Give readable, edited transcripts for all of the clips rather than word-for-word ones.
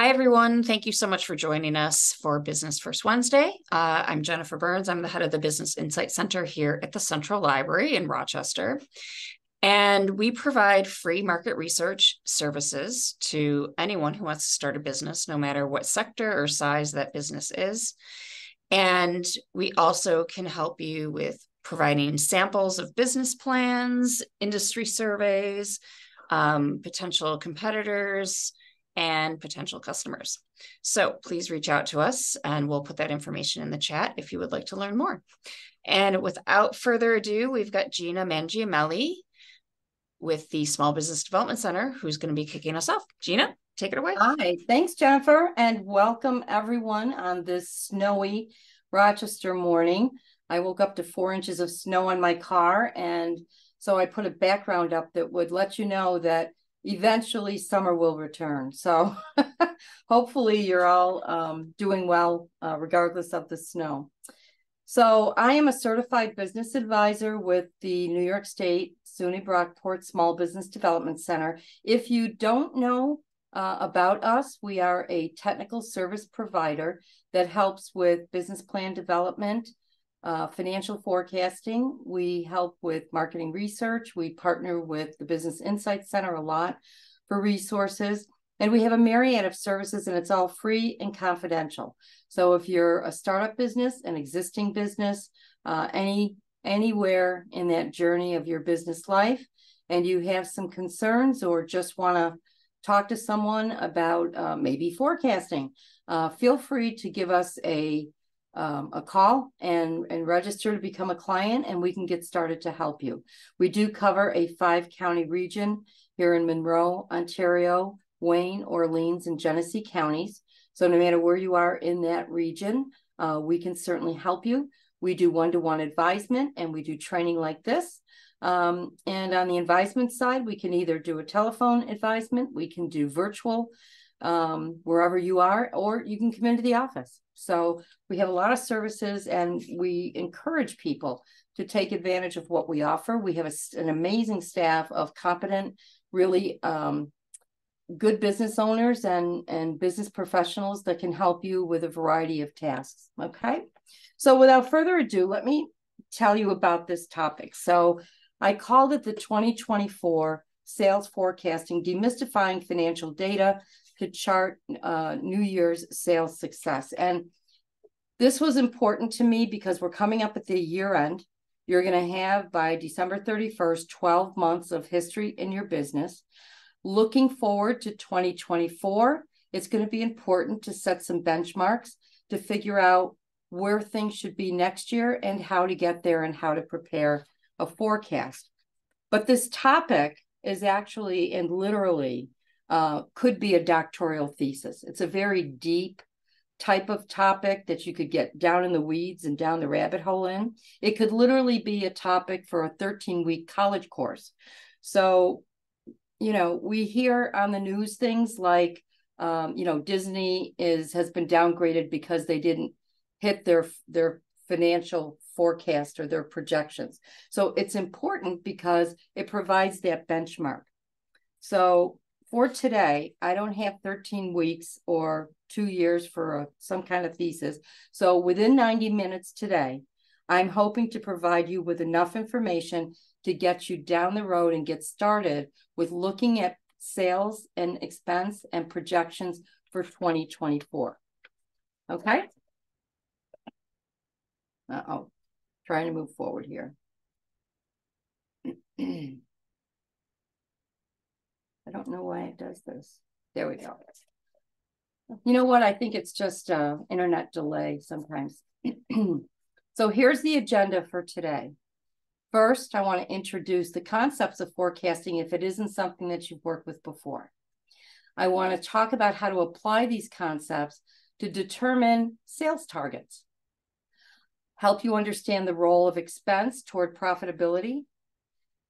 Hi, everyone. Thank you so much for joining us for Business First Wednesday. I'm Jennifer Burns. I'm the head of the Business Insight Center here at the Central Library in Rochester. And we provide free market research services to anyone who wants to start a business, no matter what sector or size that business is. And we also can help you with providing samples of business plans, industry surveys, potential competitors, and potential customers. So please reach out to us and we'll put that information in the chat if you would like to learn more. And without further ado, we've got Gina Mangiamelli with the Small Business Development Center, who's going to be kicking us off. Gina, take it away. Hi, thanks, Jennifer, and welcome everyone on this snowy Rochester morning. I woke up to 4 inches of snow on my car, and so I put a background up that would let you know that eventually summer will return. So hopefully you're all doing well regardless of the snow. So I am a certified business advisor with the New York State SUNY Brockport Small Business Development Center. If you don't know about us, we are a technical service provider that helps with business plan development, financial forecasting. We help with marketing research. We partner with the Business Insight Center a lot for resources. And we have a myriad of services, and it's all free and confidential. So if you're a startup business, an existing business, anywhere in that journey of your business life, and you have some concerns or just want to talk to someone about maybe forecasting, feel free to give us a call and register to become a client, and we can get started to help you. We do cover a 5-county region here in Monroe, Ontario, Wayne, Orleans, and Genesee counties. So no matter where you are in that region, we can certainly help you. We do one-to-one advisement, and we do training like this. And on the advisement side, we can either do a telephone advisement, we can do virtual, wherever you are, or you can come into the office. So we have a lot of services, and we encourage people to take advantage of what we offer. We have an amazing staff of competent, really good business owners and business professionals that can help you with a variety of tasks. Okay. So without further ado, let me tell you about this topic. So I called it the 2024 Sales Forecasting, Demystifying Financial Data to Chart New Year's Sales Success. And this was important to me because we're coming up at the year end. You're going to have by December 31st, 12 months of history in your business. Looking forward to 2024, it's going to be important to set some benchmarks to figure out where things should be next year and how to get there and how to prepare a forecast. But this topic is actually and literally could be a doctoral thesis. It's a very deep type of topic that you could get down in the weeds and down the rabbit hole in. It could literally be a topic for a 13-week college course. So we hear on the news things like, Disney has been downgraded because they didn't hit their financial forecast or their projections. So it's important because it provides that benchmark. So for today, I don't have 13 weeks or 2 years for some kind of thesis. So within 90 minutes today, I'm hoping to provide you with enough information to get you down the road and get started with looking at sales and expense and projections for 2024. Okay? Trying to move forward here. I don't know why it does this. There we go. You know what? I think it's just internet delay sometimes. So here's the agenda for today. First, I want to introduce the concepts of forecasting if it isn't something that you've worked with before. I want to talk about how to apply these concepts to determine sales targets, help you understand the role of expense toward profitability,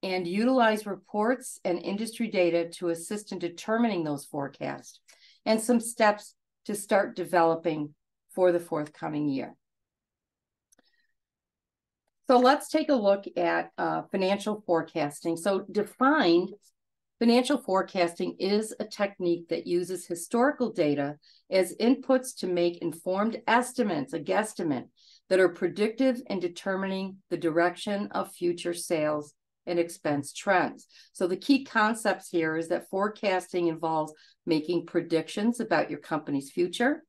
and utilize reports and industry data to assist in determining those forecasts, and some steps to start developing for the forthcoming year. So let's take a look at financial forecasting. So defined Financial forecasting is a technique that uses historical data as inputs to make informed estimates, a guesstimate, that are predictive in determining the direction of future sales and expense trends. So the key concepts here is that forecasting involves making predictions about your company's future.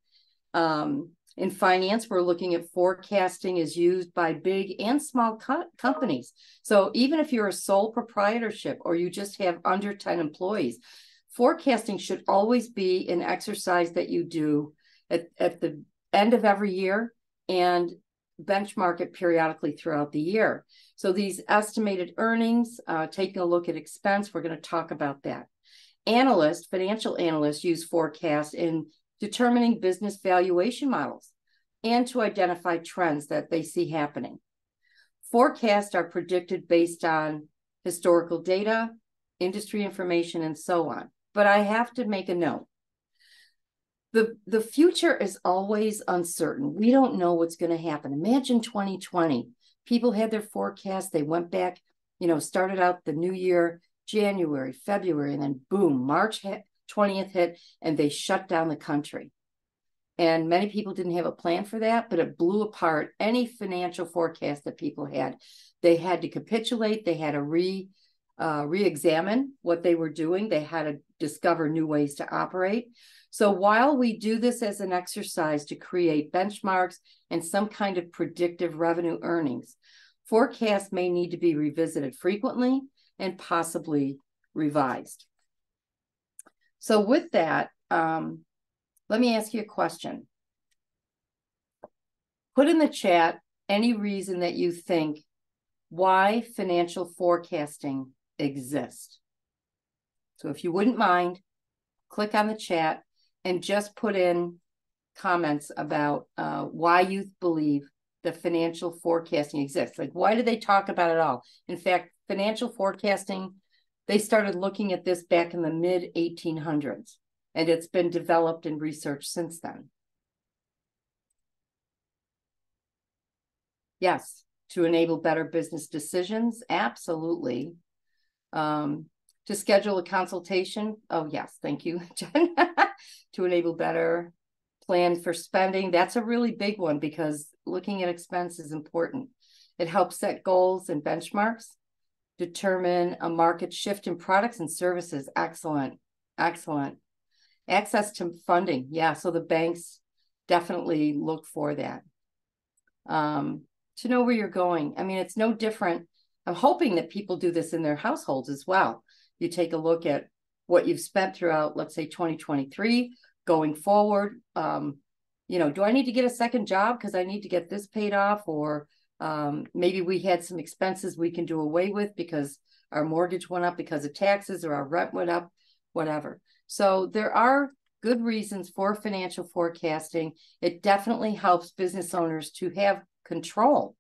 In finance, we're looking at forecasting is used by big and small companies. So even if you're a sole proprietorship or you just have under 10 employees, forecasting should always be an exercise that you do at the end of every year and benchmark it periodically throughout the year. So these estimated earnings, taking a look at expense, we're going to talk about that. Financial analysts use forecasts in determining business valuation models and to identify trends that they see happening. Forecasts are predicted based on historical data, industry information, and so on. But I have to make a note. The future is always uncertain. We don't know what's going to happen. Imagine 2020. People had their forecast. They went back, started out the new year, January, February, and then boom, March 20th hit, and they shut down the country. And many people didn't have a plan for that, but it blew apart any financial forecast that people had. They had to capitulate. They had to re-examine what they were doing. They had to discover new ways to operate. So while we do this as an exercise to create benchmarks and some kind of predictive revenue earnings, forecasts may need to be revisited frequently and possibly revised. So with that, let me ask you a question. Put in the chat any reason that you think why financial forecasting exists. So if you wouldn't mind, click on the chat and just put in comments about why you believe that financial forecasting exists. Like, why do they talk about it all? In fact, financial forecasting, they started looking at this back in the mid-1800s, and it's been developed and researched since then. Yes, to enable better business decisions, absolutely. To schedule a consultation, oh yes, thank you, Jen. To enable better plans for spending, that's a really big one because looking at expense is important. It helps set goals and benchmarks, determine a market shift in products and services, excellent, excellent. Access to funding, yeah, so the banks definitely look for that. To know where you're going, I mean, it's no different. I'm hoping that people do this in their households as well. You take a look at what you've spent throughout, let's say 2023, going forward. Do I need to get a second job because I need to get this paid off? Or maybe we had some expenses we can do away with because our mortgage went up because of taxes or our rent went up, whatever. So there are good reasons for financial forecasting. It definitely helps business owners to have control,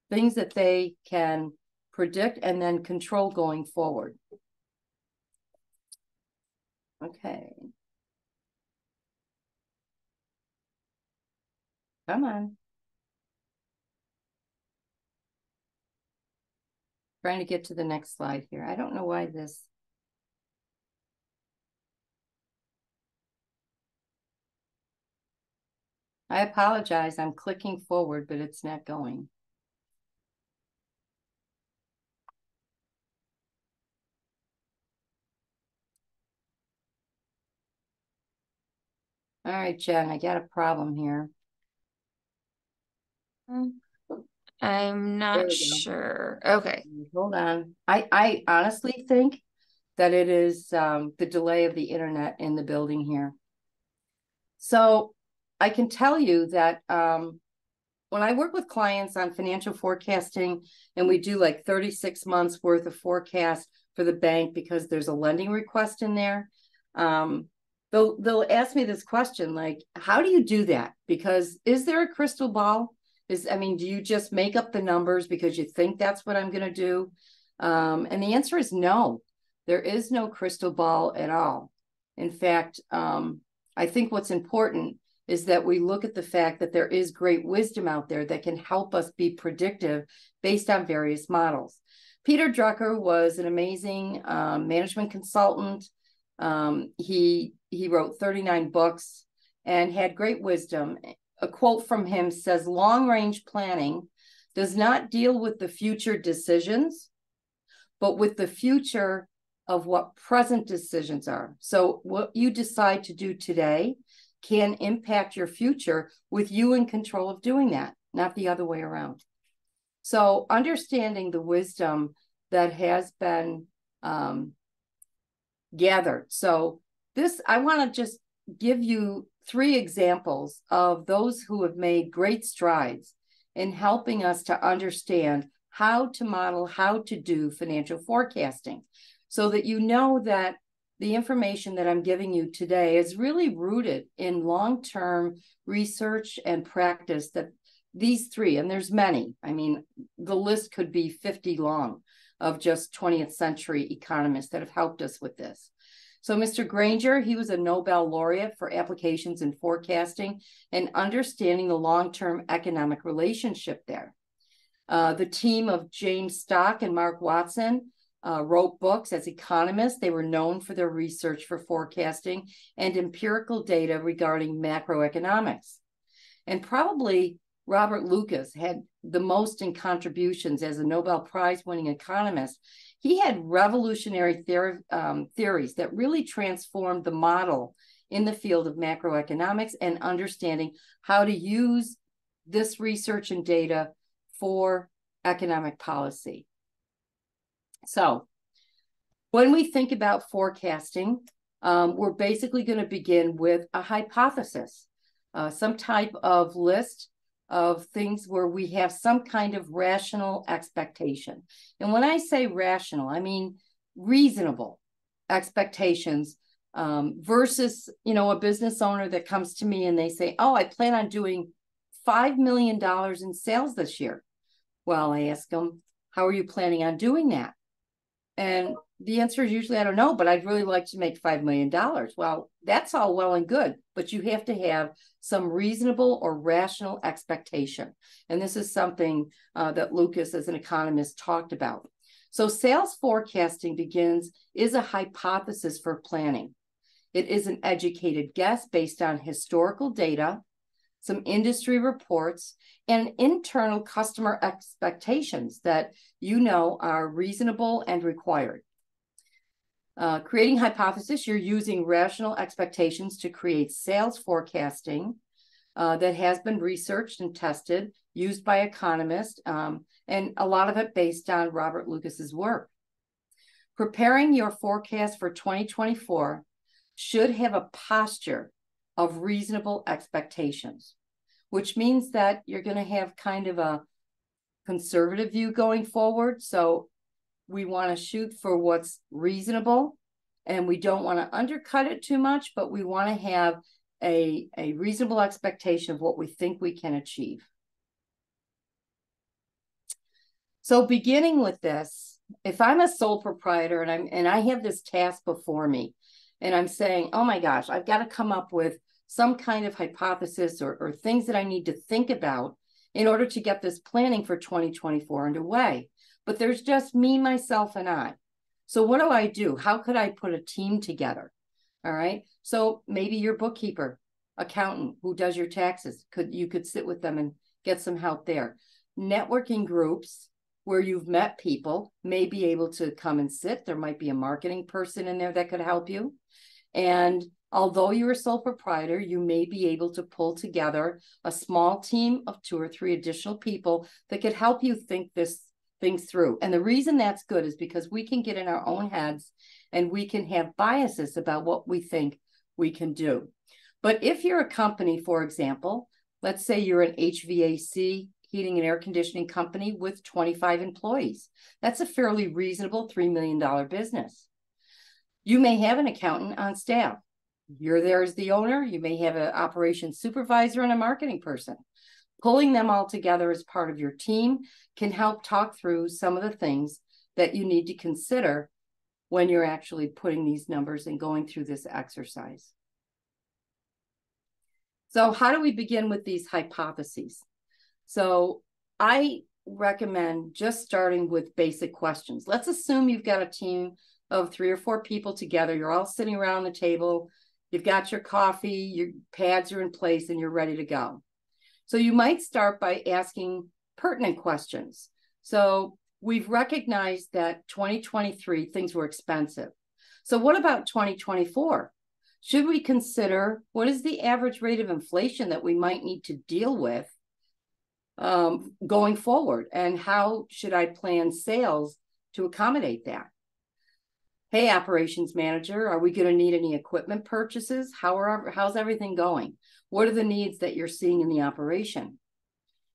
things that they can predict and then control going forward. Okay. Come on. Trying to get to the next slide here. I don't know why this. I apologize. I'm clicking forward, but it's not going. All right, Jen, I got a problem here. I'm not sure. Okay. Hold on. I honestly think that it is the delay of the internet in the building here. So I can tell you that when I work with clients on financial forecasting and we do like 36 months worth of forecast for the bank because there's a lending request in there, they'll ask me this question, like, how do you do that? Because is there a crystal ball? Do you just make up the numbers because you think that's what I'm going to do? And the answer is no. There is no crystal ball at all. In fact, I think what's important is that we look at the fact that there is great wisdom out there that can help us be predictive based on various models. Peter Drucker was an amazing management consultant. He wrote 39 books and had great wisdom. A quote from him says, "Long-range planning does not deal with the future decisions, but with the future of what present decisions are." So what you decide to do today can impact your future with you in control of doing that, not the other way around. So understanding the wisdom that has been gathered. So I want to just give you 3 examples of those who have made great strides in helping us to understand how to model, how to do financial forecasting, so that you know that the information that I'm giving you today is really rooted in long-term research and practice that these 3, and there's many, I mean, the list could be 50 long of just 20th century economists that have helped us with this. So Mr. Granger, he was a Nobel laureate for applications in forecasting and understanding the long-term economic relationship there. The team of James Stock and Mark Watson wrote books as economists. They were known for their research for forecasting and empirical data regarding macroeconomics. And probably Robert Lucas had the most in contributions as a Nobel Prize-winning economist. He had revolutionary theories that really transformed the model in the field of macroeconomics and understanding how to use this research and data for economic policy. So when we think about forecasting, we're basically going to begin with a hypothesis, some type of list of things where we have some kind of rational expectation. And when I say rational, I mean reasonable expectations versus, a business owner that comes to me and they say, "Oh, I plan on doing $5 million in sales this year." Well, I ask them, "How are you planning on doing that?" And the answer is usually, "I don't know, but I'd really like to make $5 million. Well, that's all well and good, but you have to have some reasonable or rational expectation. And this is something that Lucas, as an economist, talked about. So sales forecasting is a hypothesis for planning. It is an educated guess based on historical data, some industry reports, and internal customer expectations that are reasonable and required. Creating hypothesis, you're using rational expectations to create sales forecasting that has been researched and tested, used by economists, and a lot of it based on Robert Lucas's work. Preparing your forecast for 2024 should have a posture of reasonable expectations, which means that you're going to have kind of a conservative view going forward. So we want to shoot for what's reasonable, and we don't want to undercut it too much, but we want to have a reasonable expectation of what we think we can achieve. So beginning with this, if I'm a sole proprietor and I have this task before me, and I'm saying, "Oh my gosh, I've got to come up with some kind of hypothesis or things that I need to think about in order to get this planning for 2024 underway. But there's just me, myself, and I. So what do? How could I put a team together?" All right. So maybe your bookkeeper, accountant who does your taxes, you could sit with them and get some help there. Networking groups where you've met people may be able to come and sit. There might be a marketing person in there that could help you. And although you're a sole proprietor, you may be able to pull together a small team of 2 or 3 additional people that could help you think things through. And the reason that's good is because we can get in our own heads and we can have biases about what we think we can do. But if you're a company, for example, let's say you're an HVAC, heating and air conditioning company with 25 employees, that's a fairly reasonable $3 million business. You may have an accountant on staff. You're there as the owner. You may have an operations supervisor and a marketing person. Pulling them all together as part of your team can help talk through some of the things that you need to consider when you're actually putting these numbers and going through this exercise. So how do we begin with these hypotheses? So I recommend just starting with basic questions. Let's assume you've got a team of 3 or 4 people together. You're all sitting around the table. You've got your coffee, your pads are in place, and you're ready to go. So you might start by asking pertinent questions. So we've recognized that 2023, things were expensive. So what about 2024? Should we consider what is the average rate of inflation that we might need to deal with going forward? And how should I plan sales to accommodate that? Hey, operations manager, are we going to need any equipment purchases? How's everything going? What are the needs that you're seeing in the operation?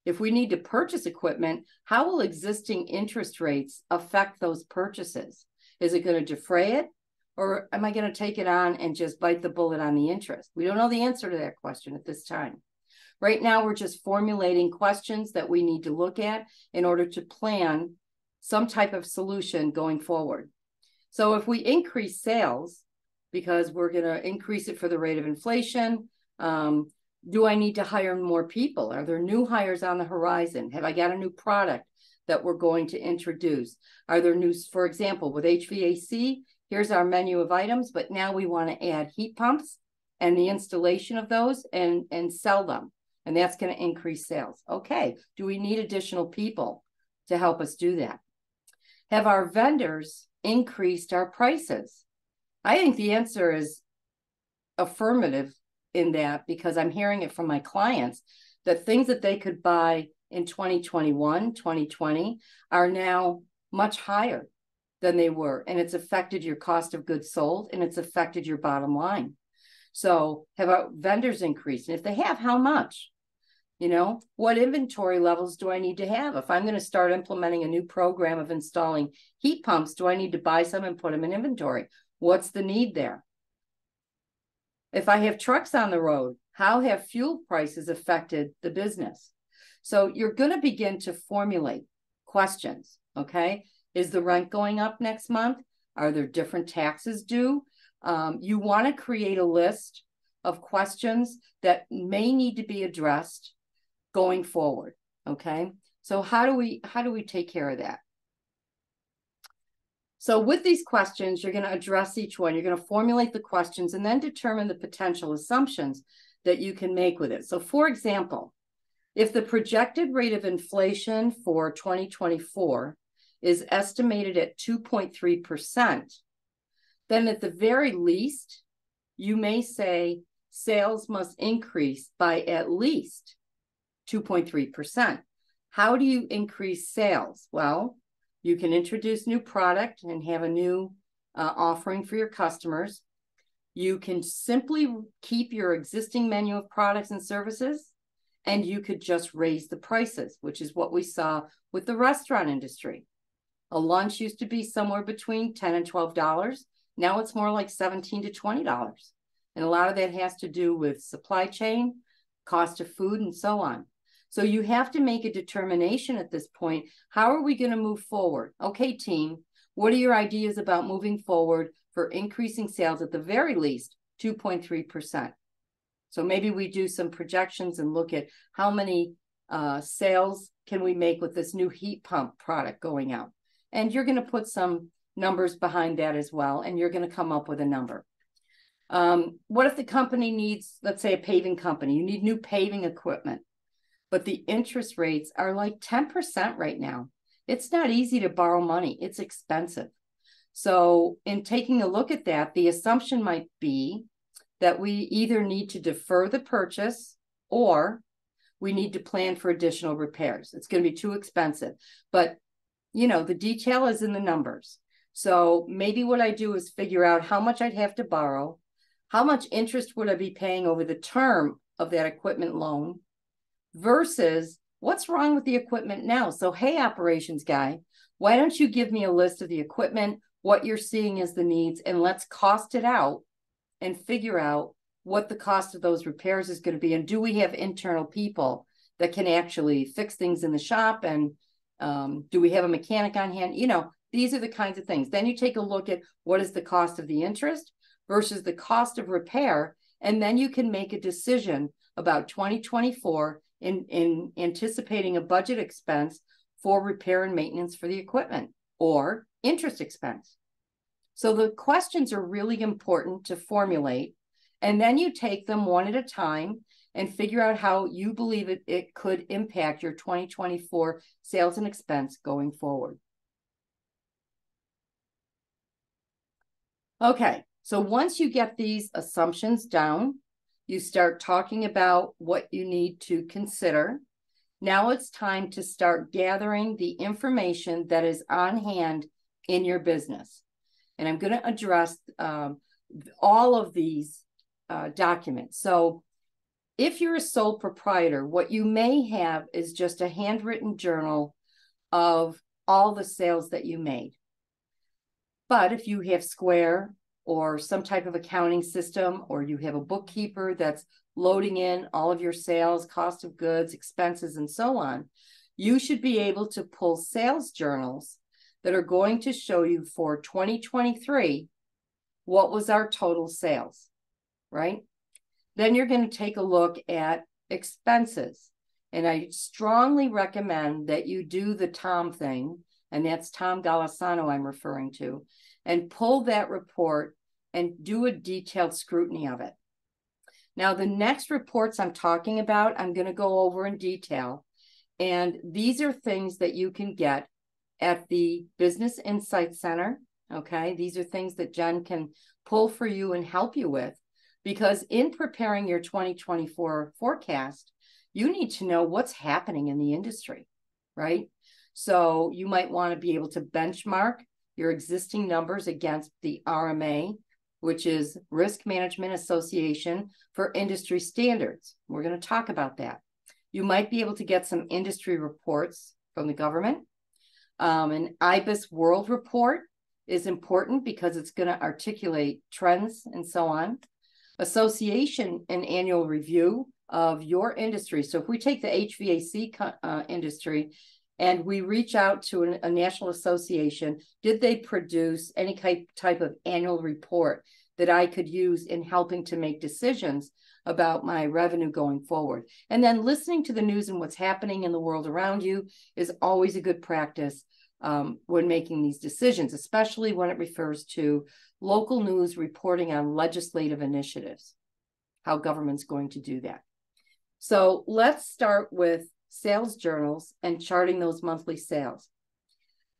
If we need to purchase equipment, how will existing interest rates affect those purchases? Is it going to defray it? Or am I going to take it on and just bite the bullet on the interest? We don't know the answer to that question at this time. Right now, we're just formulating questions that we need to look at in order to plan some type of solution going forward. So if we increase sales, because we're going to increase it for the rate of inflation, do I need to hire more people? Are there new hires on the horizon? Have I got a new product that we're going to introduce? Are there new, for example, with HVAC, here's our menu of items, but now we want to add heat pumps and the installation of those and sell them. And that's going to increase sales. Okay, do we need additional people to help us do that? Have our vendors increased our prices? I think the answer is affirmative in that, because I'm hearing it from my clients that things that they could buy in 2021, 2020 are now much higher than they were. And it's affected your cost of goods sold, and it's affected your bottom line. So have our vendors increased? And if they have, how much? You know, what inventory levels do I need to have? If I'm going to start implementing a new program of installing heat pumps, do I need to buy some and put them in inventory? What's the need there? If I have trucks on the road, how have fuel prices affected the business? So you're going to begin to formulate questions, okay? Is the rent going up next month? Are there different taxes due? You want to create a list of questions that may need to be addressed going forward, okay? So how do we take care of that? So with these questions, you're going to address each one. You're going to formulate the questions and then determine the potential assumptions that you can make with it. So for example, if the projected rate of inflation for 2024 is estimated at 2.3%, then at the very least, you may say sales must increase by at least 2.3%. How do you increase sales? Well, you can introduce new product and have a new offering for your customers. You can simply keep your existing menu of products and services, and you could just raise the prices, which is what we saw with the restaurant industry. A lunch used to be somewhere between $10 and $12. Now it's more like $17 to $20. And a lot of that has to do with supply chain, cost of food, and so on. So you have to make a determination at this point. How are we going to move forward? Okay, team, what are your ideas about moving forward for increasing sales at the very least 2.3%? So maybe we do some projections and look at how many sales can we make with this new heat pump product going out. And you're going to put some numbers behind that as well, and you're going to come up with a number. What if the company needs, let's say a paving company, you need new paving equipment, but the interest rates are like 10% right now. It's not easy to borrow money. It's expensive. So in taking a look at that, the assumption might be that we either need to defer the purchase or we need to plan for additional repairs. It's going to be too expensive. But, you know, the detail is in the numbers. So maybe what I do is figure out how much I'd have to borrow, how much interest would I be paying over the term of that equipment loan, versus what's wrong with the equipment now. So, hey, operations guy, why don't you give me a list of the equipment, what you're seeing as the needs, and let's cost it out and figure out what the cost of those repairs is going to be. And do we have internal people that can actually fix things in the shop? And do we have a mechanic on hand? You know, these are the kinds of things. Then you take a look at what is the cost of the interest versus the cost of repair. And then you can make a decision about 2024 in anticipating a budget expense for repair and maintenance for the equipment or interest expense. So the questions are really important to formulate, and then you take them one at a time and figure out how you believe it could impact your 2024 sales and expense going forward. Okay, so once you get these assumptions down, you start talking about what you need to consider. Now it's time to start gathering the information that is on hand in your business. And I'm going to address all of these documents. So if you're a sole proprietor, what you may have is just a handwritten journal of all the sales that you made. But if you have Square or some type of accounting system, or you have a bookkeeper that's loading in all of your sales, cost of goods, expenses, and so on, you should be able to pull sales journals that are going to show you for 2023 what was our total sales, right? Then you're going to take a look at expenses. And I strongly recommend that you do the Tom thing, and that's Tom Golisano I'm referring to, and pull that report and do a detailed scrutiny of it. Now, the next reports I'm talking about, I'm going to go over in detail. And these are things that you can get at the Business Insight Center. Okay, these are things that Jen can pull for you and help you with, because in preparing your 2024 forecast, you need to know what's happening in the industry, right? So you might want to be able to benchmark your existing numbers against the RMA, which is Risk Management Association for Industry Standards. We're going to talk about that. You might be able to get some industry reports from the government. An IBIS World Report is important because it's going to articulate trends and so on. Association and annual review of your industry. So if we take the HVAC industry and we reach out to a national association, did they produce any type of annual report that I could use in helping to make decisions about my revenue going forward? And then listening to the news and what's happening in the world around you is always a good practice when making these decisions, especially when it refers to local news reporting on legislative initiatives, how government's going to do that. So let's start with sales journals and charting those monthly sales.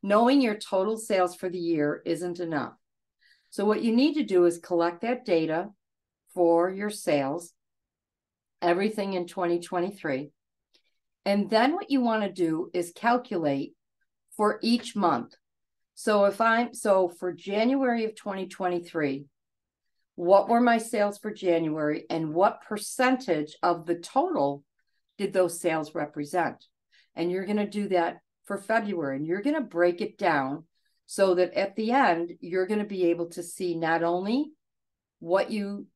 Knowing your total sales for the year isn't enough. So what you need to do is collect that data for your sales, everything in 2023. And then what you want to do is calculate for each month. So for January of 2023, what were my sales for January and what percentage of the total did those sales represent? And you're going to do that for February, and you're going to break it down so that at the end, you're going to be able to see not only what you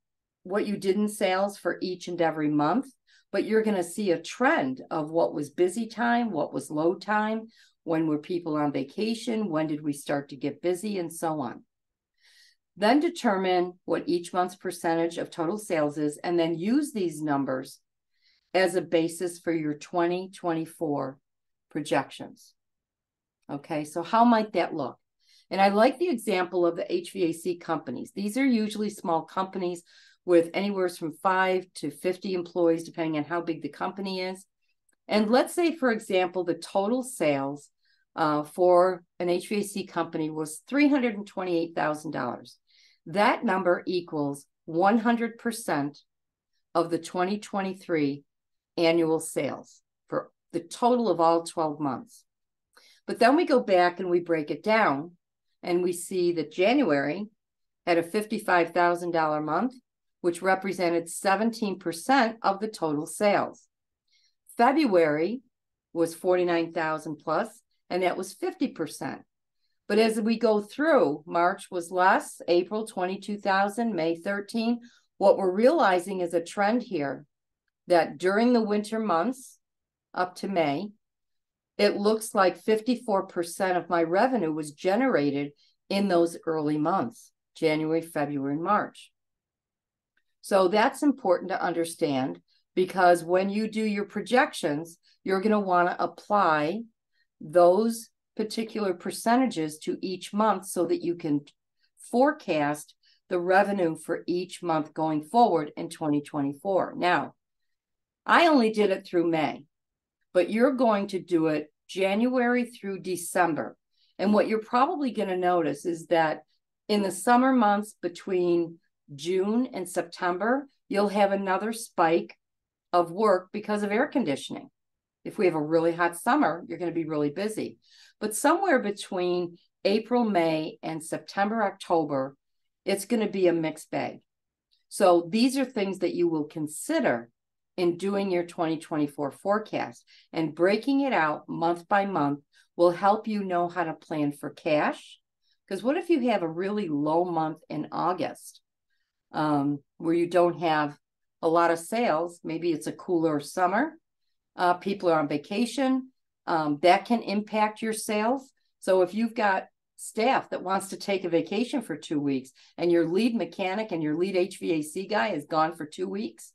did in sales for each and every month, but you're going to see a trend of what was busy time, what was low time, when were people on vacation, when did we start to get busy, and so on. Then determine what each month's percentage of total sales is, and then use these numbers as a basis for your 2024 projections. Okay, so how might that look? And I like the example of the HVAC companies. These are usually small companies with anywhere from 5 to 50 employees, depending on how big the company is. And let's say, for example, the total sales for an HVAC company was $328,000. That number equals 100% of the 2023 annual sales for the total of all 12 months. But then we go back and we break it down, and we see that January had a $55,000 month, which represented 17% of the total sales. February was 49,000 plus, and that was 50%. But as we go through, March was less, April 22,000, May 13. What we're realizing is a trend here that during the winter months up to May, it looks like 54% of my revenue was generated in those early months, January, February, and March. So that's important to understand, because when you do your projections, you're going to want to apply those particular percentages to each month so that you can forecast the revenue for each month going forward in 2024. Now, I only did it through May, but you're going to do it January through December. And what you're probably going to notice is that in the summer months between June and September, you'll have another spike of work because of air conditioning. If we have a really hot summer, you're going to be really busy. But somewhere between April, May, and September, October, it's going to be a mixed bag. So these are things that you will consider in doing your 2024 forecast, and breaking it out month by month will help you know how to plan for cash. Because what if you have a really low month in August where you don't have a lot of sales? Maybe it's a cooler summer. People are on vacation. That can impact your sales. So if you've got staff that wants to take a vacation for 2 weeks and your lead mechanic and your lead HVAC guy is gone for 2 weeks,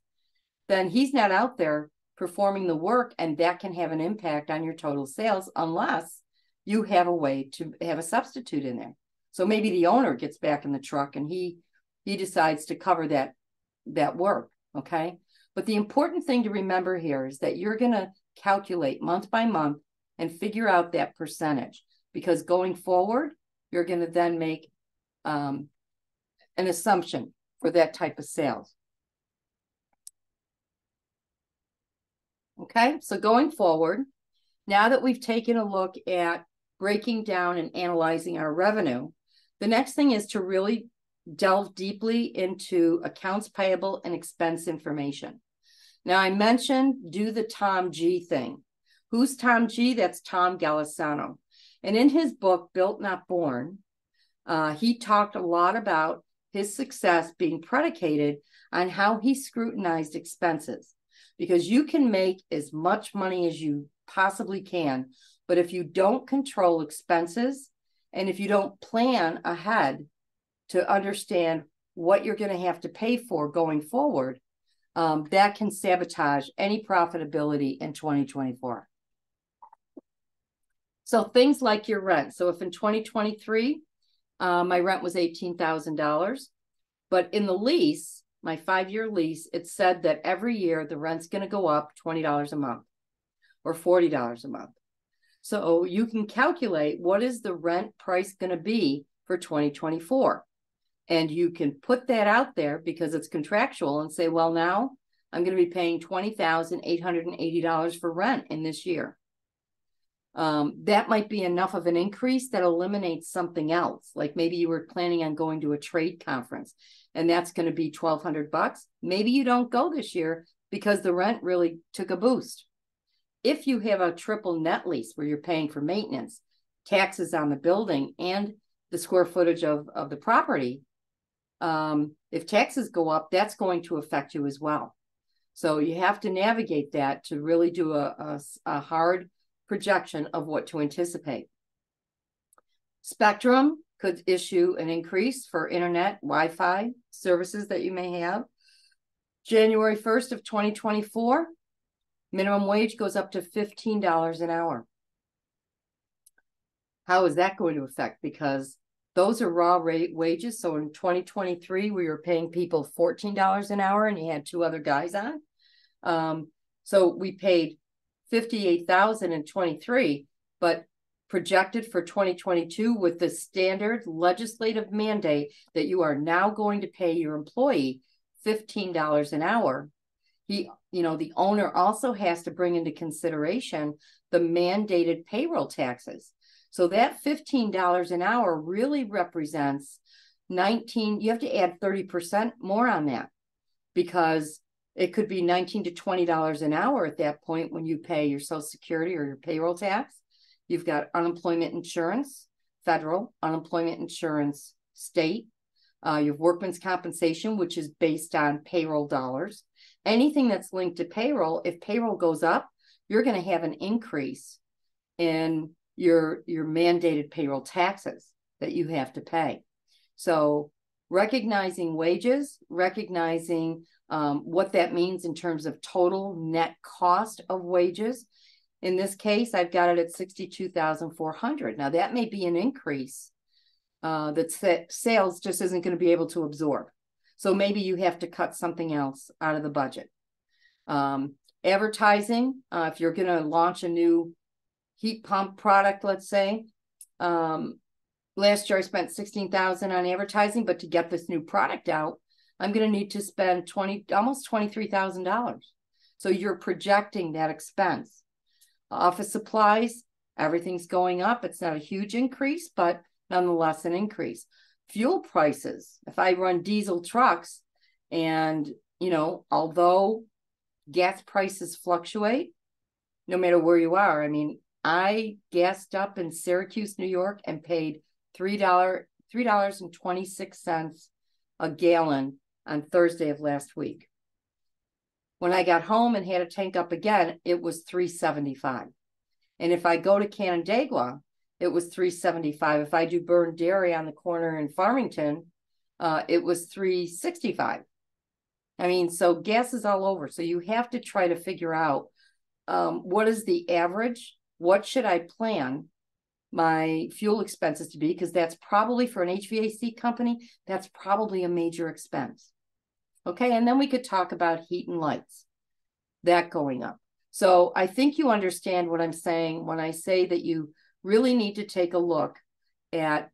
then he's not out there performing the work, and that can have an impact on your total sales unless you have a way to have a substitute in there. So maybe the owner gets back in the truck and he decides to cover that work, okay? But the important thing to remember here is that you're going to calculate month by month and figure out that percentage, because going forward, you're going to then make an assumption for that type of sales. Okay, so going forward, now that we've taken a look at breaking down and analyzing our revenue, the next thing is to really delve deeply into accounts payable and expense information. Now, I mentioned do the Tom G thing. Who's Tom G? That's Tom Golisano. And in his book, Built Not Born, he talked a lot about his success being predicated on how he scrutinized expenses. Because you can make as much money as you possibly can, but if you don't control expenses and if you don't plan ahead to understand what you're going to have to pay for going forward, that can sabotage any profitability in 2024. So things like your rent. So if in 2023, my rent was $18,000, but in the lease, my 5-year lease, it said that every year the rent's going to go up $20 a month or $40 a month. So you can calculate what is the rent price going to be for 2024. And you can put that out there because it's contractual and say, well, now I'm going to be paying $20,880 for rent in this year. That might be enough of an increase that eliminates something else. Like maybe you were planning on going to a trade conference and that's going to be $1,200. Maybe you don't go this year because the rent really took a boost. If you have a triple net lease where you're paying for maintenance, taxes on the building, and the square footage of the property, if taxes go up, that's going to affect you as well. So you have to navigate that to really do a hard projection of what to anticipate. Spectrum could issue an increase for internet, Wi-Fi services that you may have. January 1st of 2024, minimum wage goes up to $15 an hour. How is that going to affect? Because those are raw rate wages. So in 2023, we were paying people $14 an hour and you had 2 other guys on. So we paid $58,000 in 23, but projected for 2022 with the standard legislative mandate that you are now going to pay your employee $15 an hour. The owner also has to bring into consideration the mandated payroll taxes. So that $15 an hour really represents you have to add 30% more on that, because it could be $19 to $20 an hour at that point when you pay your Social Security or your payroll tax. You've got unemployment insurance, federal, unemployment insurance, state. You have workman's compensation, which is based on payroll dollars. Anything that's linked to payroll, if payroll goes up, you're going to have an increase in your mandated payroll taxes that you have to pay. So recognizing wages, recognizing what that means in terms of total net cost of wages, In this case, I've got it at 62,400. Now that may be an increase that sales just isn't going to be able to absorb. So maybe you have to cut something else out of the budget. Advertising, if you're going to launch a new heat pump product, let's say, last year I spent $16,000 on advertising, but to get this new product out, I'm going to need to spend almost $23,000. So you're projecting that expense. Office supplies, everything's going up. It's not a huge increase, but nonetheless an increase. Fuel prices, if I run diesel trucks and, although gas prices fluctuate, no matter where you are. I mean, I gassed up in Syracuse, New York, and paid $3.26 a gallon on Thursday of last week. When I got home and had to tank up again, it was $3.75. And if I go to Canandaigua, it was $3.75. If I do Burned Dairy on the corner in Farmington, it was $3.65. I mean, so gas is all over. So you have to try to figure out what is the average? What should I plan my fuel expenses to be? Because that's probably, for an HVAC company, that's probably a major expense. Okay, and then we could talk about heat and lights, that going up. So I think you understand what I'm saying when I say that you really need to take a look at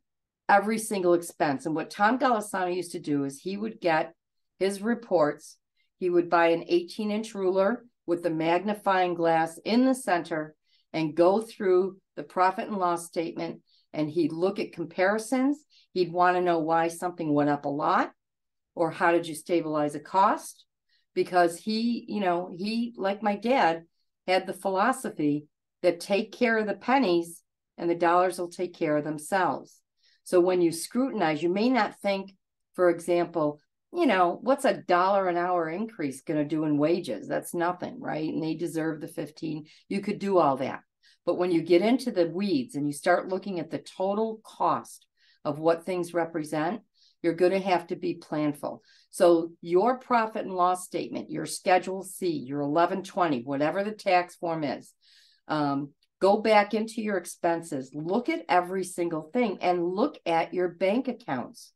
every single expense. And what Tom Golisano used to do is he would get his reports. He would buy an 18-inch ruler with the magnifying glass in the center and go through the profit and loss statement, and he'd look at comparisons. He'd want to know why something went up a lot, or how did you stabilize a cost? Because he, like my dad, had the philosophy that take care of the pennies and the dollars will take care of themselves. So when you scrutinize, you may not think, for example, what's $1 an hour increase going to do in wages? That's nothing, right? And they deserve the 15. You could do all that. But when you get into the weeds and you start looking at the total cost of what things represent, you're going to have to be planful. So your profit and loss statement, your Schedule C, your 1120, whatever the tax form is, go back into your expenses, look at every single thing, and look at your bank accounts.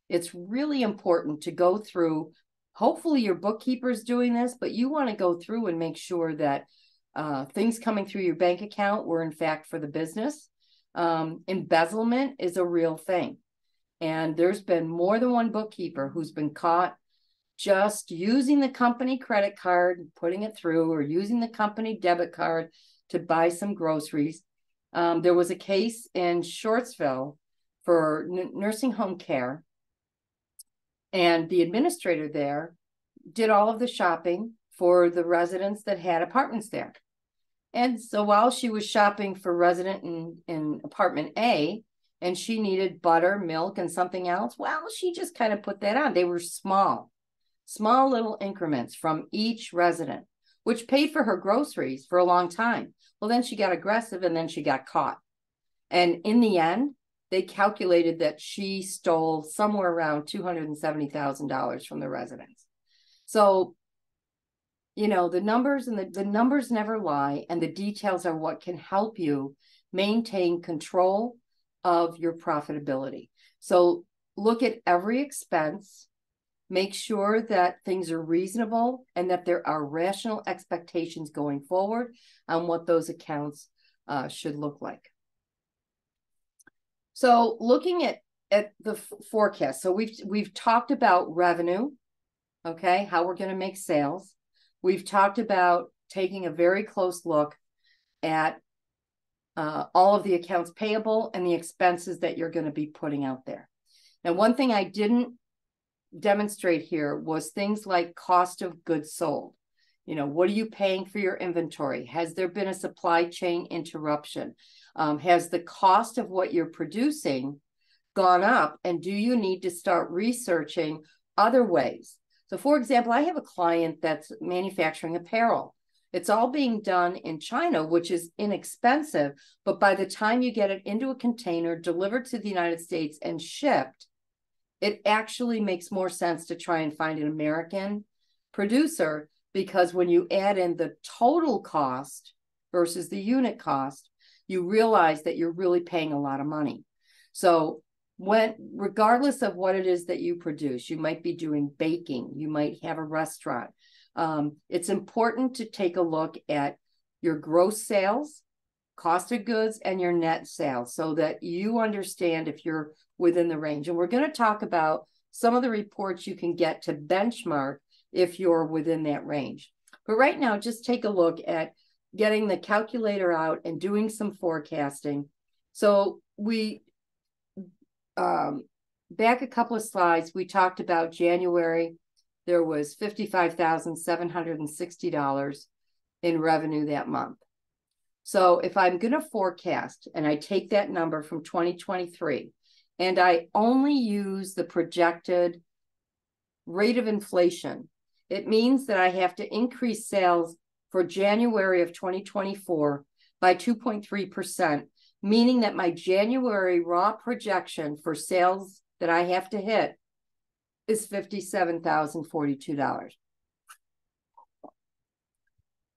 It's really important to go through. Hopefully your bookkeeper's doing this, but you want to go through and make sure that things coming through your bank account were in fact for the business. Embezzlement is a real thing. And there's been more than one bookkeeper who's been caught just using the company credit card, putting it through, or using the company debit card to buy some groceries. There was a case in Shortsville for nursing home care. And the administrator there did all of the shopping for the residents that had apartments there. And so while she was shopping for resident in apartment A, and she needed butter, milk, and something else, well, she just kind of put that on. They were small little increments from each resident, which paid for her groceries for a long time. Well, then she got aggressive and then she got caught. And in the end, they calculated that she stole somewhere around $270,000 from the residents. So, the numbers and the numbers never lie, and the details are what can help you maintain control of your profitability. So look at every expense, make sure that things are reasonable and that there are rational expectations going forward on what those accounts should look like. So looking at the forecast, so we've talked about revenue, okay, how we're going to make sales. We've talked about taking a very close look at all of the accounts payable and the expenses that you're going to be putting out there. Now, one thing I didn't demonstrate here was things like cost of goods sold. What are you paying for your inventory? Has there been a supply chain interruption? Has the cost of what you're producing gone up? And do you need to start researching other ways? So for example, I have a client that's manufacturing apparel. It's all being done in China, which is inexpensive, but by the time you get it into a container, delivered to the United States and shipped, it actually makes more sense to try and find an American producer, because when you add in the total cost versus the unit cost, you realize that you're really paying a lot of money. So regardless of what it is that you produce, you might be doing baking, you might have a restaurant. It's important to take a look at your gross sales, cost of goods, and your net sales so that you understand if you're within the range. And we're going to talk about some of the reports you can get to benchmark if you're within that range. But right now, just take a look at getting the calculator out and doing some forecasting. So back a couple of slides, we talked about January. There was $55,760 in revenue that month. So if I'm going to forecast and I take that number from 2023 and I only use the projected rate of inflation, it means that I have to increase sales for January of 2024 by 2.3%, meaning that my January raw projection for sales that I have to hit is $57,042.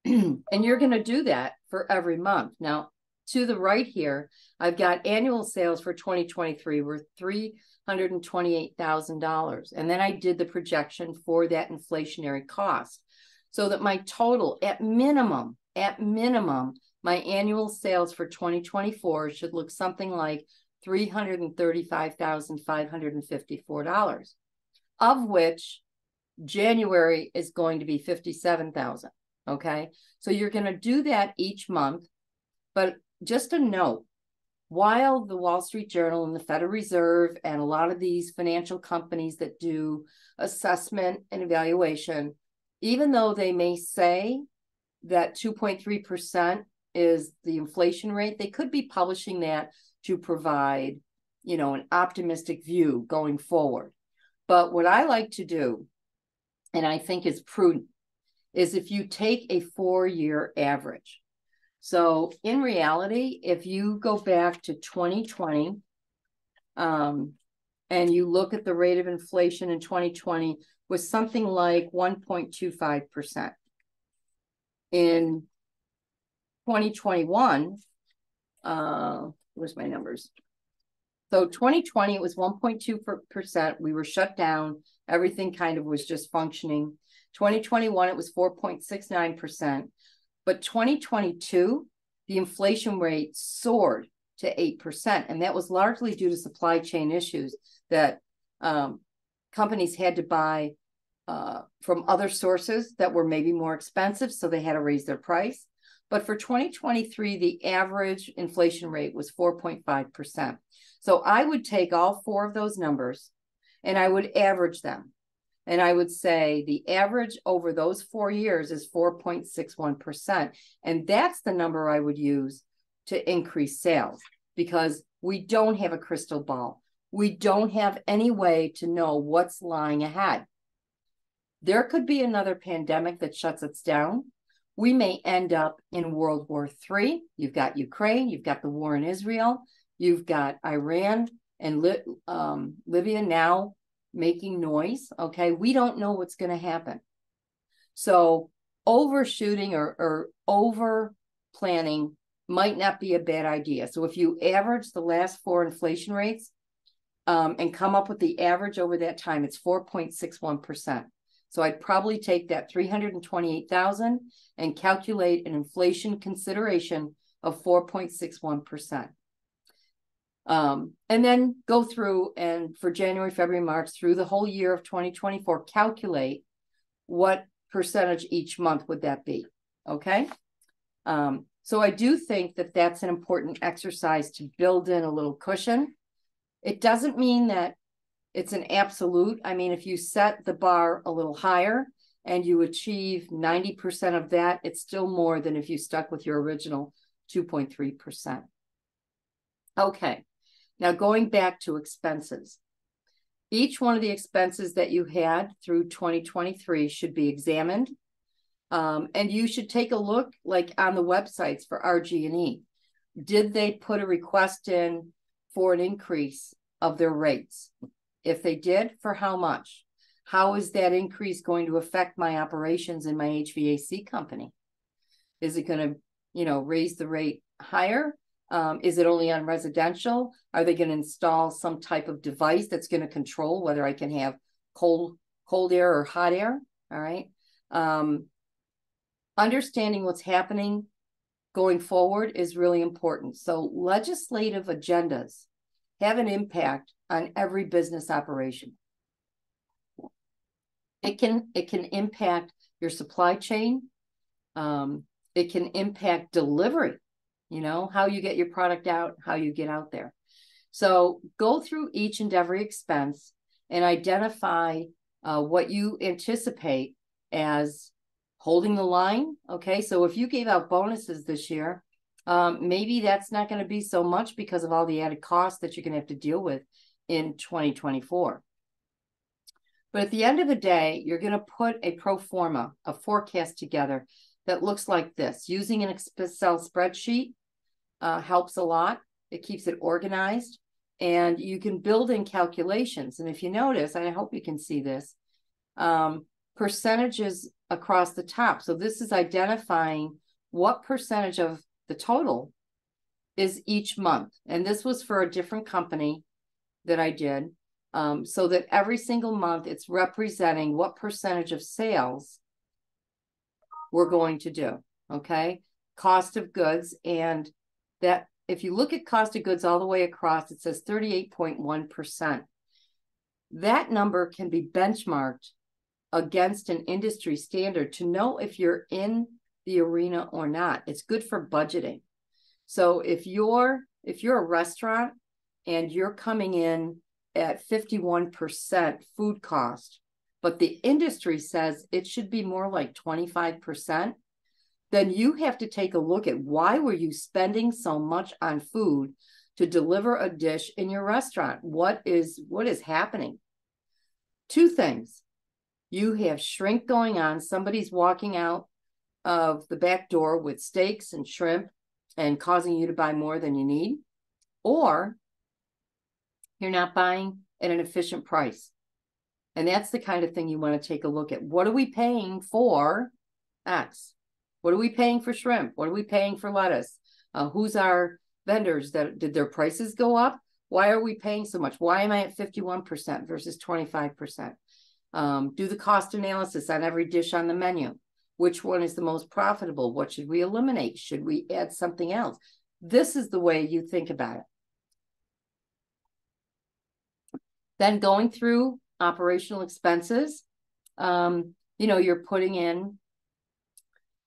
And you're going to do that for every month. Now, to the right here, I've got annual sales for 2023 were $328,000. And then I did the projection for that inflationary cost so that my total at minimum, my annual sales for 2024 should look something like $335,554, of which January is going to be $57,000. Okay, so you're going to do that each month. But just a note, while the Wall Street Journal and the Federal Reserve and a lot of these financial companies that do assessment and evaluation, even though they may say that 2.3% is the inflation rate, they could be publishing that to provide, an optimistic view going forward. But what I like to do, and I think is prudent, is if you take a 4-year average. So in reality, if you go back to 2020, and you look at the rate of inflation in 2020 was something like 1.25%. In 2021, where's my numbers? So 2020, it was 1.2%. We were shut down. Everything kind of was just functioning. 2021, it was 4.69%. But 2022, the inflation rate soared to 8%. And that was largely due to supply chain issues that companies had to buy from other sources that were maybe more expensive. So they had to raise their price. But for 2023, the average inflation rate was 4.5%. So I would take all 4 of those numbers and I would average them. And I would say the average over those 4 years is 4.61%. And that's the number I would use to increase sales, because we don't have a crystal ball. We don't have any way to know what's lying ahead. There could be another pandemic that shuts us down. We may end up in World War III. You've got Ukraine, you've got the war in Israel, you've got Iran and Libya now making noise. Okay, we don't know what's going to happen. So overshooting or over planning might not be a bad idea. So if you average the last 4 inflation rates and come up with the average over that time, it's 4.61%. So I'd probably take that 328,000 and calculate an inflation consideration of 4.61%. And then go through and for January, February, March, through the whole year of 2024, calculate what percentage each month would that be. Okay. So I do think that that's an important exercise to build in a little cushion. It doesn't mean that it's an absolute. I mean, if you set the bar a little higher and you achieve 90% of that, it's still more than if you stuck with your original 2.3%. Okay. Now going back to expenses. Each one of the expenses that you had through 2023 should be examined. And you should take a look like on the websites for RG&E. Did they put a request in for an increase of their rates? If they did, for how much? How is that increase going to affect my operations in my HVAC company? Is it going to raise the rate higher? Is it only on residential? Are they going to install some type of device that's going to control whether I can have cold air or hot air? All right. Understanding what's happening going forward is really important. So legislative agendas have an impact on every business operation. It can impact your supply chain. It can impact delivery, how you get your product out, how you get out there. So go through each and every expense and identify what you anticipate as holding the line. Okay, so if you gave out bonuses this year, maybe that's not going to be so much because of all the added costs that you're going to have to deal with in 2024. But at the end of the day, you're going to put a pro forma, a forecast together that looks like this. Using an Excel spreadsheet helps a lot. It keeps it organized, and you can build in calculations. And if you notice, and I hope you can see this, percentages across the top. So this is identifying what percentage of the total is each month. And this was for a different company that I did. So that every single month it's representing what percentage of sales we're going to do, okay? Cost of goods, and that if you look at cost of goods all the way across, it says 38.1%. That number can be benchmarked against an industry standard to know if you're in the arena or not. It's good for budgeting. So if you're a restaurant and you're coming in at 51% food cost, but the industry says it should be more like 25%, then you have to take a look at why were you spending so much on food to deliver a dish in your restaurant? What is happening? Two things. You have shrink going on. Somebody's walking out of the back door with steaks and shrimp and causing you to buy more than you need, or you're not buying at an efficient price. And that's the kind of thing you want to take a look at. What are we paying for X? What are we paying for shrimp? What are we paying for lettuce? Who's our vendors? Did their prices go up? Why are we paying so much? Why am I at 51% versus 25%? Do the cost analysis on every dish on the menu. Which one is the most profitable? What should we eliminate? Should we add something else? This is the way you think about it. Then going through operational expenses, you're putting in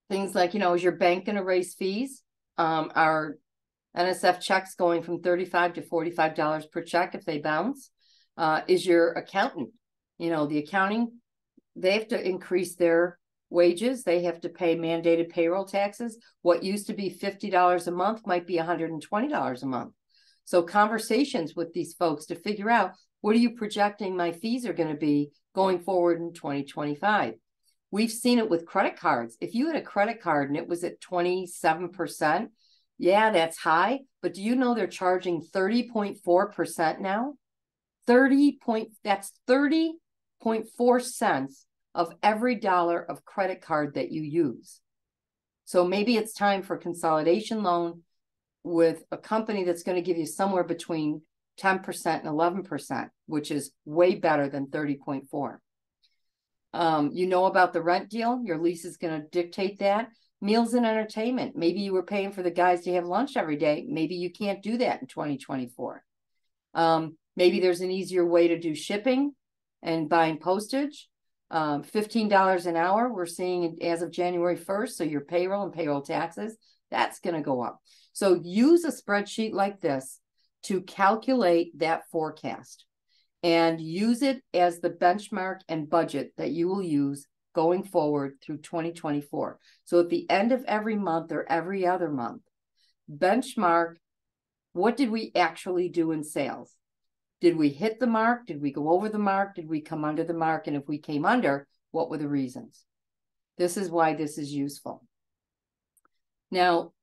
things like, is your bank going to raise fees? Are NSF checks going from $35 to $45 per check if they bounce? Is your accountant, the accounting, they have to increase their wages. They have to pay mandated payroll taxes. What used to be $50 a month might be $120 a month. So conversations with these folks to figure out, what are you projecting my fees are going to be going forward in 2025? We've seen it with credit cards. If you had a credit card and it was at 27%, yeah, that's high. But do you know they're charging 30.4% now? That's 30.4 cents of every dollar of credit card that you use. So maybe it's time for a consolidation loan with a company that's going to give you somewhere between 10% and 11%, which is way better than 30.4. About the rent deal. Your lease is going to dictate that. Meals and entertainment. Maybe you were paying for the guys to have lunch every day. Maybe you can't do that in 2024. Maybe there's an easier way to do shipping and buying postage. $15 an hour. We're seeing as of January 1st. So your payroll and payroll taxes, that's going to go up. So use a spreadsheet like this to calculate that forecast and use it as the benchmark and budget that you will use going forward through 2024. So at the end of every month or every other month, benchmark, what did we actually do in sales? Did we hit the mark? Did we go over the mark? Did we come under the mark? And if we came under, what were the reasons? This is why this is useful. Now,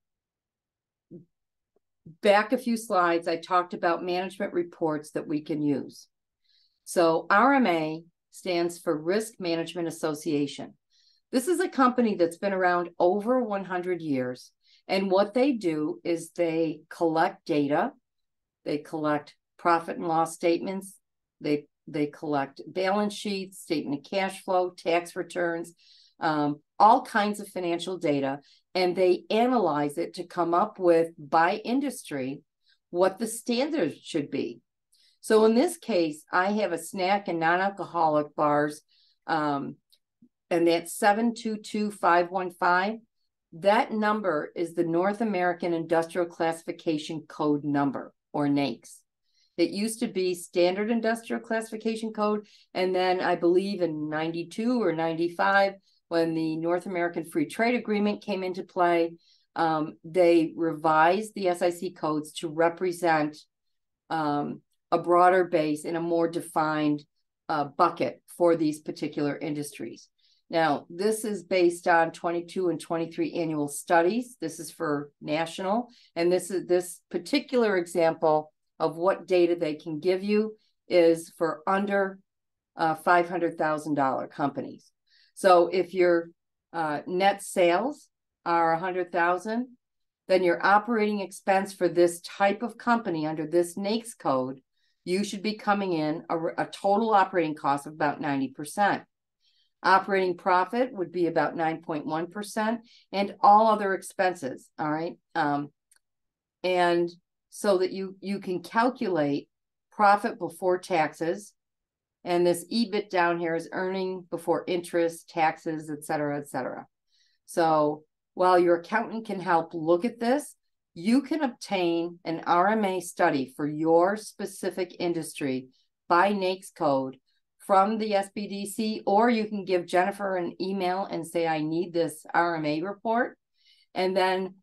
back a few slides, I talked about management reports that we can use. So RMA stands for Risk Management Association. This is a company that's been around over 100 years. And what they do is they collect data, they collect profit and loss statements, they collect balance sheets, statement of cash flow, tax returns, all kinds of financial data, and they analyze it to come up with, by industry, what the standards should be. So in this case, I have a snack and non-alcoholic bars, and that's 722515. That number is the North American Industrial Classification Code number, or NAICS. It used to be Standard Industrial Classification Code, and then I believe in 92 or 95, when the North American Free Trade Agreement came into play, they revised the SIC codes to represent a broader base and a more defined bucket for these particular industries. Now, this is based on 22 and 23 annual studies. This is for national, and this particular example of what data they can give you is for under $500,000 companies. So if your net sales are $100,000, then your operating expense for this type of company under this NAICS code, you should be coming in a total operating cost of about 90%. Operating profit would be about 9.1%, and all other expenses, all right? And so that you can calculate profit before taxes, and this EBIT down here is earning before interest, taxes, et cetera, et cetera. So while your accountant can help look at this, you can obtain an RMA study for your specific industry by NAICS code from the SBDC, or you can give Jennifer an email and say, I need this RMA report, and then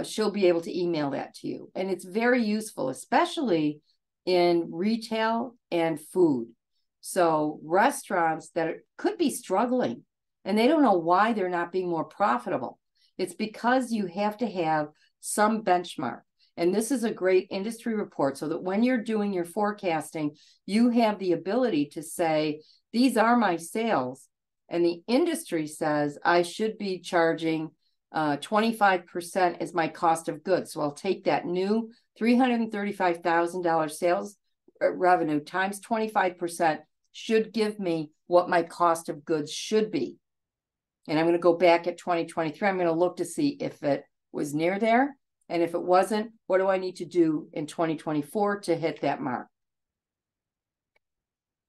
she'll be able to email that to you. And it's very useful, especially in retail and food. So restaurants that could be struggling and they don't know why they're not being more profitable. It's because you have to have some benchmark. And this is a great industry report so that when you're doing your forecasting, you have the ability to say, these are my sales. And the industry says I should be charging 25% as my cost of goods. So I'll take that new $335,000 sales revenue times 25% should give me what my cost of goods should be. And I'm going to go back at 2023. I'm going to look to see if it was near there. And if it wasn't, what do I need to do in 2024 to hit that mark?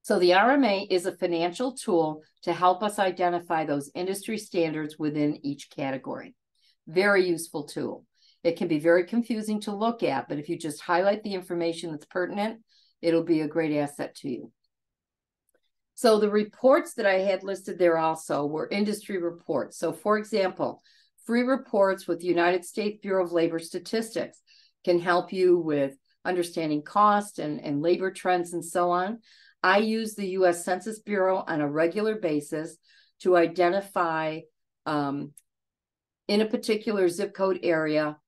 So the RMA is a financial tool to help us identify those industry standards within each category. Very useful tool. It can be very confusing to look at, but if you just highlight the information that's pertinent, it'll be a great asset to you. So the reports that I had listed there also were industry reports. So for example, free reports with the United States Bureau of Labor Statistics can help you with understanding cost and labor trends and so on. I use the U.S. Census Bureau on a regular basis to identify in a particular zip code area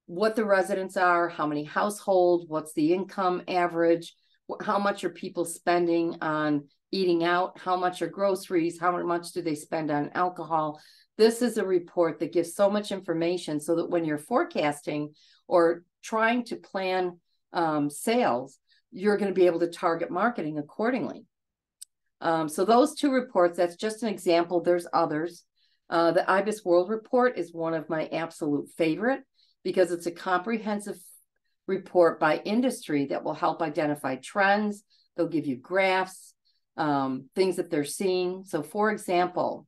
what the residents are, how many households, what's the income average, how much are people spending on eating out, how much are groceries, how much do they spend on alcohol. This is a report that gives so much information so that when you're forecasting or trying to plan sales, you're going to be able to target marketing accordingly. So those two reports, that's just an example. There's others. The IBIS World Report is one of my absolute favorite because it's a comprehensive report by industry that will help identify trends. They'll give you graphs, things that they're seeing. So for example,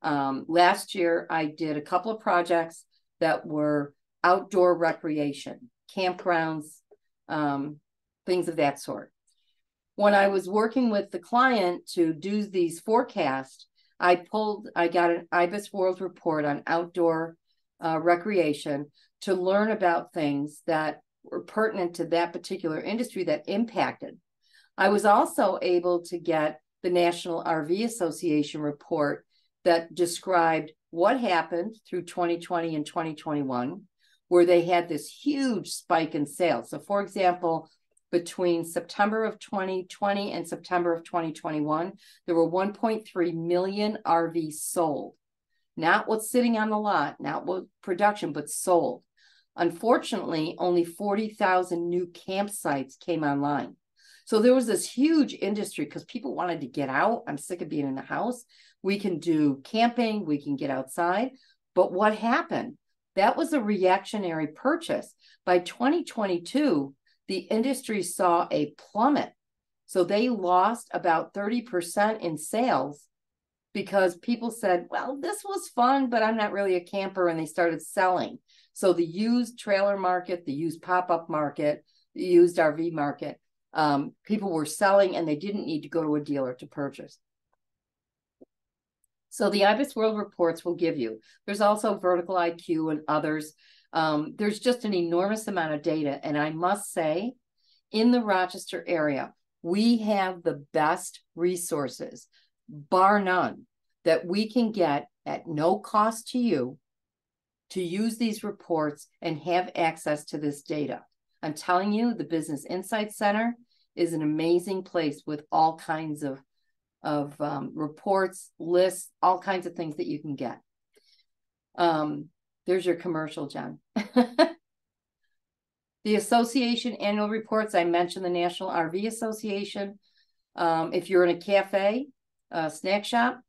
last year I did a couple of projects that were outdoor recreation, campgrounds, things of that sort. When I was working with the client to do these forecasts, I got an IBIS World Report on outdoor recreation to learn about things that were pertinent to that particular industry that impacted. I was also able to get the National RV Association report that described what happened through 2020 and 2021, where they had this huge spike in sales. So for example, between September of 2020 and September of 2021, there were 1.3 million RVs sold. not what's sitting on the lot, not what production, but sold. Unfortunately, only 40,000 new campsites came online. So there was this huge industry because people wanted to get out. I'm sick of being in the house. We can do camping, we can get outside. But what happened? That was a reactionary purchase. By 2022, the industry saw a plummet. So they lost about 30% in sales because people said, well, this was fun, but I'm not really a camper. And they started selling. So the used trailer market, the used pop-up market, the used RV market, people were selling and they didn't need to go to a dealer to purchase. So the IBIS World Reports will give you. There's also Vertical IQ and others. There's just an enormous amount of data. And I must say, in the Rochester area, we have the best resources, bar none, that we can get at no cost to you to use these reports and have access to this data. I'm telling you, the Business Insight Center is an amazing place with all kinds of reports, lists, all kinds of things that you can get. There's your commercial, Jen. The association annual reports, I mentioned the National RV Association. If you're in a cafe, snack shop,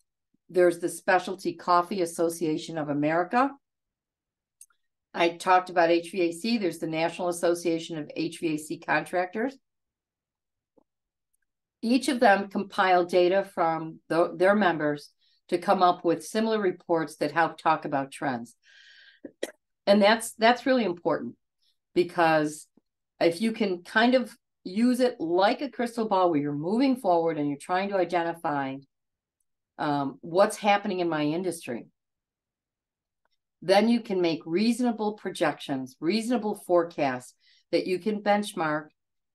there's the Specialty Coffee Association of America. I talked about HVAC. There's the National Association of HVAC Contractors. Each of them compile data from their members to come up with similar reports that help talk about trends. And that's really important, because if you can kind of use it like a crystal ball where you're moving forward and you're trying to identify what's happening in my industry, then you can make reasonable projections, reasonable forecasts that you can benchmark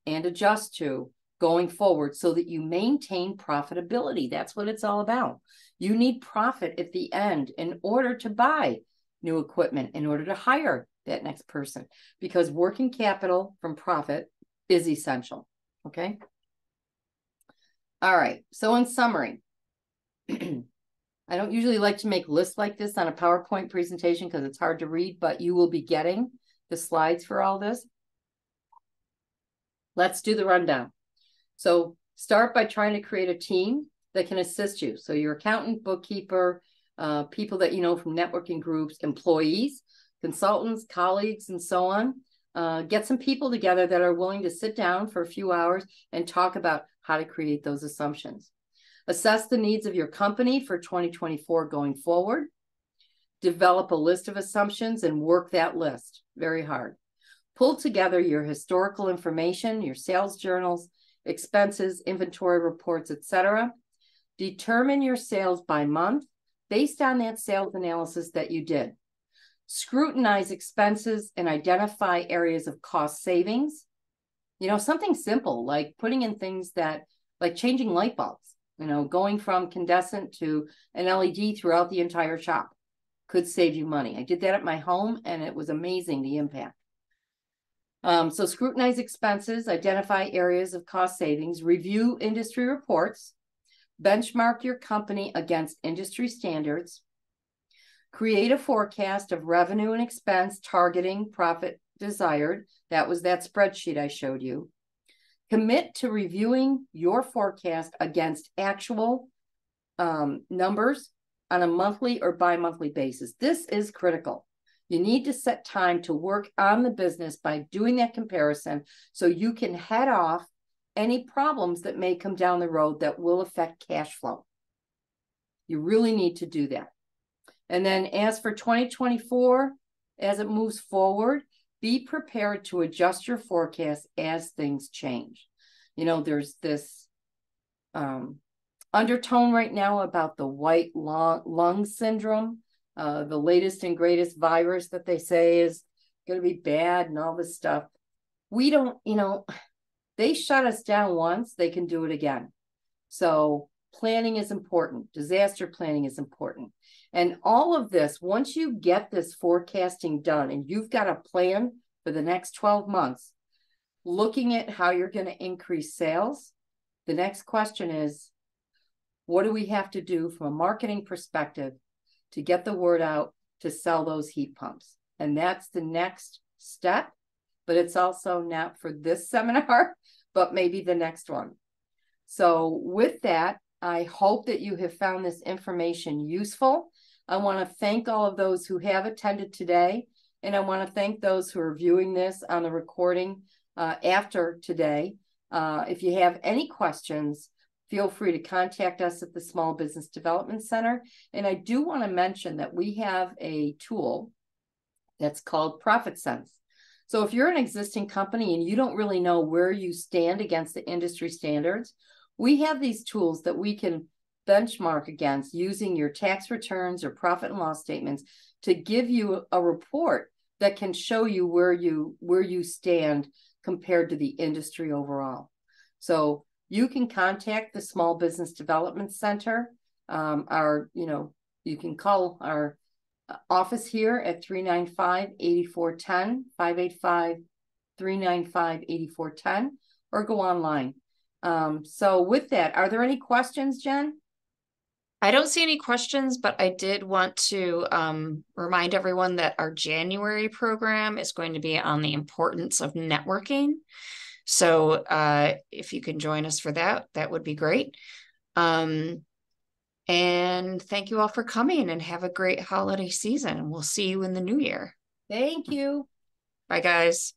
and adjust to going forward so that you maintain profitability. That's what it's all about. You need profit at the end in order to buy new equipment, in order to hire that next person, because working capital from profit is essential. Okay. All right. So in summary, I don't usually like to make lists like this on a PowerPoint presentation because it's hard to read, but you will be getting the slides for all this. Let's do the rundown. So start by trying to create a team that can assist you. So your accountant, bookkeeper, people that you know from networking groups, employees, consultants, colleagues, and so on. Get some people together that are willing to sit down for a few hours and talk about how to create those assumptions. Assess the needs of your company for 2024 going forward. Develop a list of assumptions and work that list very hard. Pull together your historical information, your sales journals, expenses, inventory reports, etc. Determine your sales by month based on that sales analysis that you did. Scrutinize expenses and identify areas of cost savings. You know, something simple like putting in things that, like changing light bulbs, you know, going from incandescent to an LED throughout the entire shop could save you money. I did that at my home and it was amazing, the impact. So scrutinize expenses, identify areas of cost savings, review industry reports, benchmark your company against industry standards, create a forecast of revenue and expense targeting profit desired. That was that spreadsheet I showed you. Commit to reviewing your forecast against actual numbers on a monthly or bi-monthly basis. This is critical. You need to set time to work on the business by doing that comparison so you can head off any problems that may come down the road that will affect cash flow. You really need to do that. And then as for 2024, as it moves forward, be prepared to adjust your forecast as things change. You know, there's this undertone right now about the white lung syndrome, the latest and greatest virus that they say is going to be bad and all this stuff. We don't, you know, they shut us down once, they can do it again. So planning is important. Disaster planning is important. And all of this, once you get this forecasting done and you've got a plan for the next 12 months, looking at how you're going to increase sales, the next question is, what do we have to do from a marketing perspective to get the word out to sell those heat pumps. And that's the next step, but it's also not for this seminar, but maybe the next one. So with that, I hope that you have found this information useful. I want to thank all of those who have attended today, and I want to thank those who are viewing this on the recording after today. If you have any questions, feel free to contact us at the Small Business Development Center. And I do want to mention that we have a tool that's called Profit Sense. So if you're an existing company and you don't really know where you stand against the industry standards, we have these tools that we can benchmark against using your tax returns or profit and loss statements to give you a report that can show you where you stand compared to the industry overall. So you can contact the Small Business Development Center. You can call our office here at 395-8410, 585-395-8410, or go online. So with that, are there any questions, Jen? I don't see any questions, but I did want to remind everyone that our January program is going to be on the importance of networking. So if you can join us for that, that would be great. And thank you all for coming, and have a great holiday season. We'll see you in the new year. Thank you. Bye, guys.